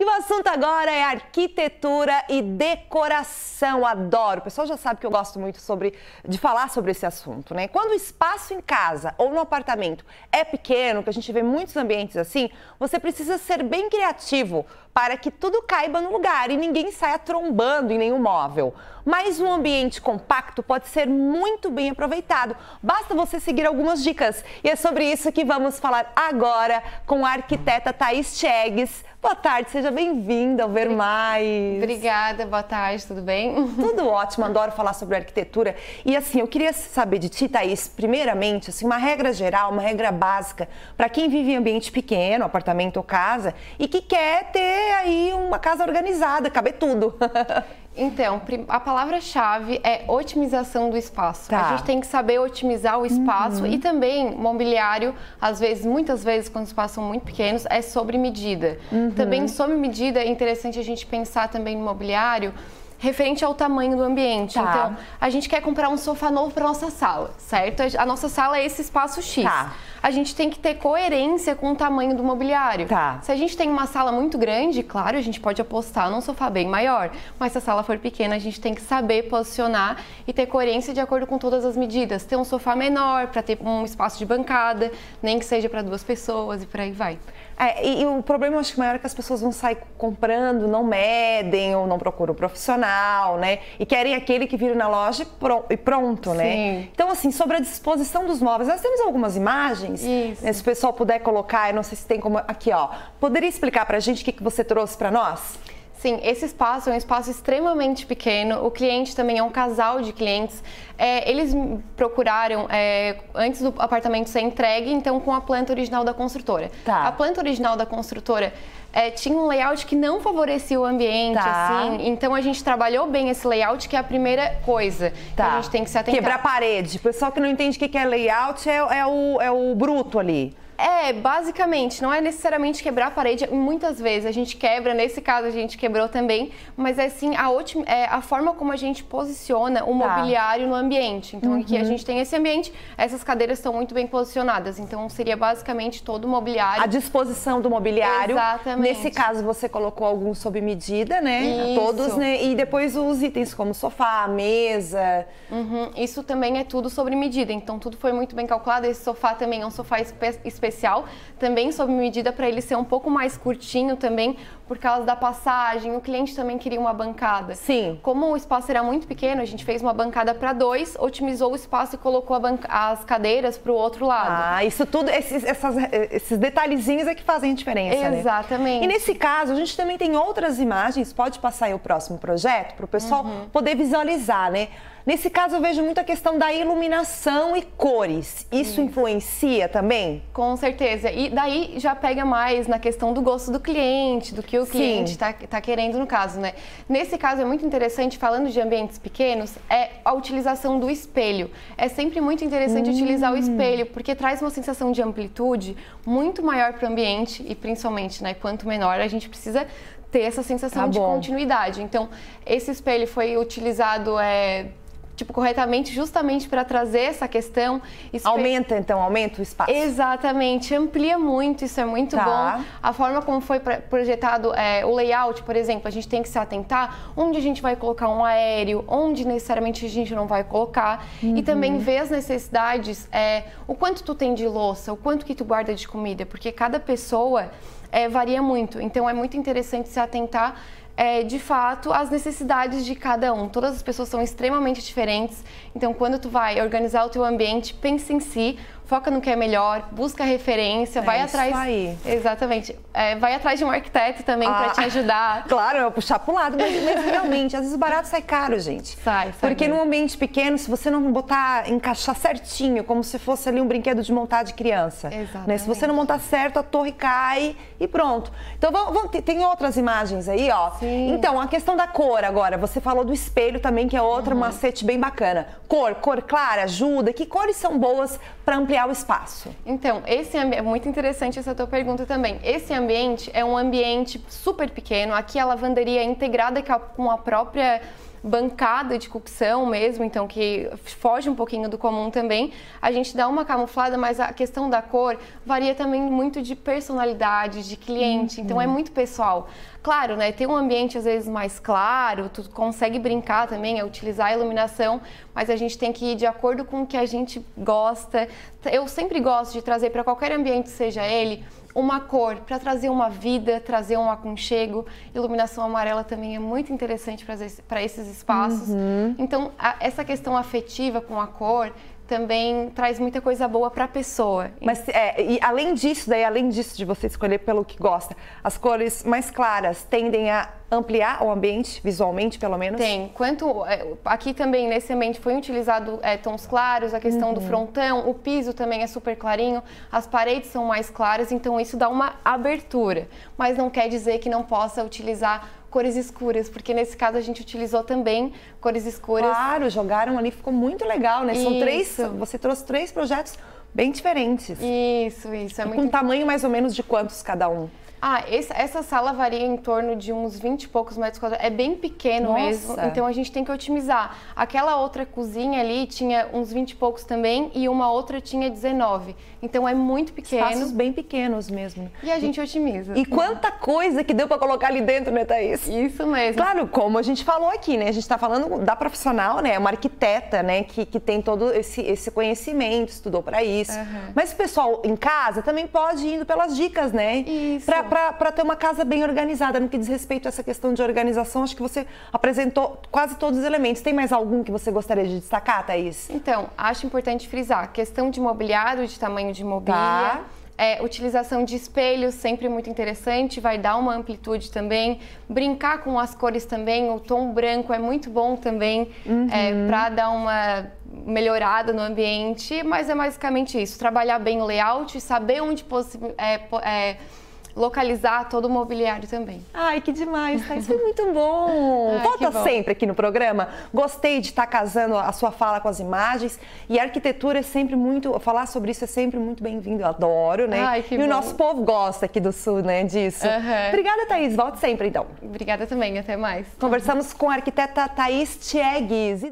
E o assunto agora é arquitetura e decoração. Adoro. O pessoal já sabe que eu gosto muito de falar sobre esse assunto, né? Quando o espaço em casa ou no apartamento é pequeno, que a gente vê muitos ambientes assim, você precisa ser bem criativo para que tudo caiba no lugar e ninguém saia trombando em nenhum móvel. Mas um ambiente compacto pode ser muito bem aproveitado. Basta você seguir algumas dicas. E é sobre isso que vamos falar agora com a arquiteta Thaís Tchegues. Boa tarde, seja bem-vinda ao Ver Mais. Obrigada, boa tarde, tudo bem? Tudo ótimo, adoro falar sobre arquitetura. E assim, eu queria saber de ti, Thaís, primeiramente, assim, uma regra geral, uma regra básica para quem vive em ambiente pequeno, apartamento ou casa, e que quer ter aí uma casa organizada, caber tudo. Então, a palavra-chave é otimização do espaço. Tá. A gente tem que saber otimizar o espaço e também mobiliário, muitas vezes, quando os espaços são muito pequenos, é sobre medida. Também sobre medida é interessante a gente pensar também no mobiliário referente ao tamanho do ambiente. Tá. Então, a gente quer comprar um sofá novo para nossa sala, certo? A nossa sala é esse espaço X. Tá. A gente tem que ter coerência com o tamanho do mobiliário. Tá. Se a gente tem uma sala muito grande, claro, a gente pode apostar num sofá bem maior. Mas se a sala for pequena, a gente tem que saber posicionar e ter coerência de acordo com todas as medidas. Ter um sofá menor para ter um espaço de bancada, nem que seja para 2 pessoas e por aí vai. E o problema, eu acho que maior é que as pessoas vão sair comprando, não medem ou não procuram um profissional, né? E querem aquele que vira na loja e pronto, né? Sim. Então, assim, sobre a disposição dos móveis, nós temos algumas imagens. Isso. Né? Se o pessoal puder colocar, eu não sei se tem como... Aqui, ó. Poderia explicar pra gente o que você trouxe pra nós? Sim, esse espaço é um espaço extremamente pequeno. O cliente também é um casal de clientes. Eles procuraram, antes do apartamento ser entregue, então com a planta original da construtora. Tá. A planta original da construtora tinha um layout que não favorecia o ambiente, Tá. assim. Então a gente trabalhou bem esse layout, que é a primeira coisa que a gente tem que se atentar. Quebrar parede. O pessoal que não entende o que é layout é o bruto ali. Basicamente, não é necessariamente quebrar a parede, muitas vezes a gente quebra, nesse caso a gente quebrou também, mas é sim a forma como a gente posiciona o mobiliário no ambiente. Então aqui a gente tem esse ambiente, essas cadeiras estão muito bem posicionadas, então seria basicamente todo o mobiliário. A disposição do mobiliário. Exatamente. Nesse caso você colocou alguns sob medida, né? Isso. Todos, né? E depois os itens como sofá, mesa. Isso também é tudo sobre medida, então tudo foi muito bem calculado. Esse sofá também é um sofá especial, também sob medida para ele ser um pouco mais curtinho também, por causa da passagem. O cliente também queria uma bancada. Sim. Como o espaço era muito pequeno, a gente fez uma bancada para 2, otimizou o espaço e colocou as cadeiras para o outro lado. Isso tudo, esses detalhezinhos é que fazem a diferença, né? Exatamente. E nesse caso, a gente também tem outras imagens, pode passar aí o próximo projeto, para o pessoal poder visualizar, né? Nesse caso, eu vejo muito a questão da iluminação e cores. Isso influencia também? Com certeza. E daí já pega mais na questão do gosto do cliente, do que o cliente tá querendo no caso, né? Nesse caso, é muito interessante, falando de ambientes pequenos, a utilização do espelho. É sempre muito interessante utilizar o espelho, porque traz uma sensação de amplitude muito maior para o ambiente e principalmente, né, quanto menor, a gente precisa ter essa sensação de continuidade. Então, esse espelho foi utilizado corretamente, justamente para trazer essa questão. Aumenta o espaço. Exatamente, amplia muito, isso é muito bom. A forma como foi projetado o layout, por exemplo, a gente tem que se atentar onde a gente vai colocar um aéreo, onde necessariamente a gente não vai colocar, e também ver as necessidades, o quanto tu tem de louça, o quanto que tu guarda de comida, porque cada pessoa varia muito, então é muito interessante se atentar de fato, as necessidades de cada um. Todas as pessoas são extremamente diferentes, então quando tu vai organizar o teu ambiente, pensa em si, foca no que é melhor, busca referência, vai atrás... Isso aí. Exatamente. Vai atrás de um arquiteto também para te ajudar. Claro, eu vou puxar pro lado, mas realmente, às vezes o barato sai caro, gente. Sai Porque mesmo. num ambiente pequeno, se você não encaixar certinho, como se fosse ali um brinquedo de montar de criança. Exatamente. Né? Se você não montar certo, a torre cai e pronto. Então, tem outras imagens aí, ó. Sim. Então, a questão da cor agora, você falou do espelho também, que é outro macete bem bacana. Cor clara, ajuda. Que cores são boas para ampliar o espaço? Então, é muito interessante essa tua pergunta também. Esse ambiente é um ambiente super pequeno. Aqui a lavanderia é integrada com a própria bancada de cocção mesmo, então que foge um pouquinho do comum também. A gente dá uma camuflada, mas a questão da cor varia também muito de personalidade, de cliente, então é muito pessoal. Claro, né, tem um ambiente às vezes mais claro, tu consegue brincar também, utilizar a iluminação, mas a gente tem que ir de acordo com o que a gente gosta. Eu sempre gosto de trazer para qualquer ambiente, seja ele, uma cor, para trazer uma vida, trazer um aconchego. Iluminação amarela também é muito interessante para esses espaços. Então, essa questão afetiva com a cor também traz muita coisa boa para a pessoa. Mas e além disso de você escolher pelo que gosta, as cores mais claras tendem a ampliar o ambiente, visualmente pelo menos? Tem. Aqui também nesse ambiente foi utilizado tons claros, a questão do frontão, o piso também é super clarinho, as paredes são mais claras, então isso dá uma abertura. Mas não quer dizer que não possa utilizar cores escuras, porque nesse caso a gente utilizou também cores escuras. Claro, jogaram ali, ficou muito legal, né? São três, você trouxe 3 projetos bem diferentes. Isso. É muito... Com tamanho mais ou menos de quantos cada um? Essa sala varia em torno de uns 20 e poucos metros quadrados. É bem pequeno mesmo, então a gente tem que otimizar. Aquela outra cozinha ali tinha uns 20 e poucos também e uma outra tinha 19. Então é muito pequeno. Espaços bem pequenos mesmo. E a gente otimiza. E quanta coisa que deu para colocar ali dentro, né, Thaís? Isso mesmo. Claro, como a gente falou aqui, né? A gente está falando da profissional, né? Uma arquiteta, né? Que tem todo esse conhecimento, estudou para isso. Mas o pessoal em casa também pode ir indo pelas dicas, né? Isso. Para ter uma casa bem organizada. No que diz respeito a essa questão de organização, acho que você apresentou quase todos os elementos. Tem mais algum que você gostaria de destacar, Thaís? Então, acho importante frisar, questão de mobiliário, de tamanho de mobília, utilização de espelhos, sempre muito interessante, vai dar uma amplitude também, brincar com as cores também, o tom branco é muito bom também, para dar uma melhorada no ambiente, mas é basicamente isso, trabalhar bem o layout, saber onde localizar todo o mobiliário também. Ai, que demais, Thaís, foi muito bom. Volta sempre aqui no programa. Gostei de estar casando a sua fala com as imagens e a arquitetura é sempre muito, falar sobre isso é sempre muito bem-vindo, eu adoro, né? Ai, que bom. O nosso povo gosta aqui do Sul, né, disso. Obrigada, Thaís, volte sempre então. Obrigada também, até mais. Conversamos com a arquiteta Thaís Tiegues.